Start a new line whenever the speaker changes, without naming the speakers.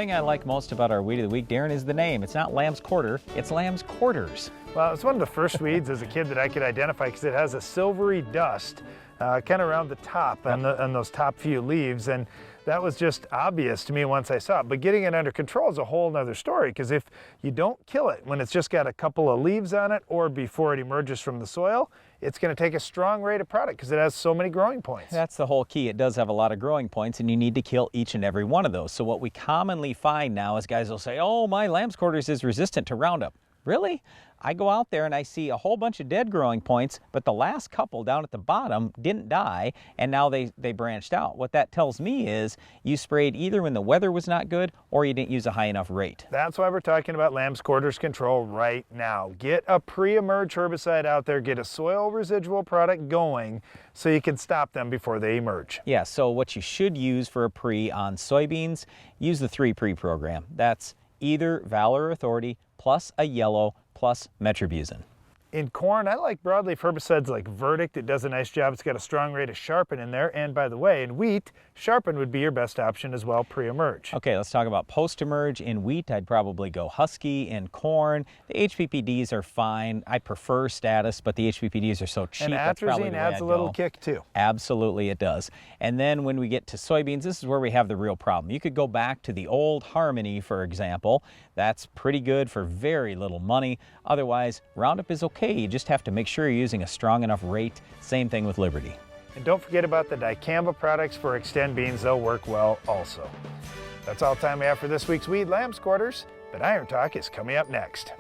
thing I like most about our Weed of the Week, Darren, is the name. It's not Lamb's Quarter, it's Lambsquarters.
Well, it's one of the first weeds as a kid that I could identify because it has a silvery dust kind of around the top and those top few leaves. And that was just obvious to me once I saw it. But getting it under control is a whole nother story, because if you don't kill it when it's just got a couple of leaves on it or before it emerges from the soil, it's going to take a strong rate of product because it has so many growing points.
That's the whole key. It does have a lot of growing points, and you need to kill each and every one of those. So what we commonly find now is guys will say, oh, my Lambsquarters is resistant to Roundup. Really? I go out there and I see a whole bunch of dead growing points, but the last couple down at the bottom didn't die, and now they branched out. What that tells me is you sprayed either when the weather was not good or you didn't use a high enough rate.
That's why we're talking about Lambsquarters control right now. Get a pre-emerge herbicide out there, get a soil residual product going so you can stop them before they emerge.
Yeah, so what you should use for a pre on soybeans, use the 3 pre program. That's either Valor Authority plus a yellow plus metribuzin.
In corn, I like broadleaf herbicides like Verdict. It does a nice job. It's got a strong rate of sharpen in there. And by the way, in wheat, sharpen would be your best option as well pre-emerge.
Okay, let's talk about post-emerge. In wheat, I'd probably go Husky. In corn, the HPPDs are fine. I prefer Status, but the HPPDs are so cheap.
And atrazine adds a little kick too.
Absolutely, it does. And then when we get to soybeans, this is where we have the real problem. You could go back to the old Harmony, for example. That's pretty good for very little money. Otherwise, Roundup is okay. You just have to make sure you're using a strong enough rate. Same thing with Liberty.
And don't forget about the dicamba products for Extend beans. They'll work well also. That's all the time we have for this week's Weed Lambsquarters, but Iron Talk is coming up next.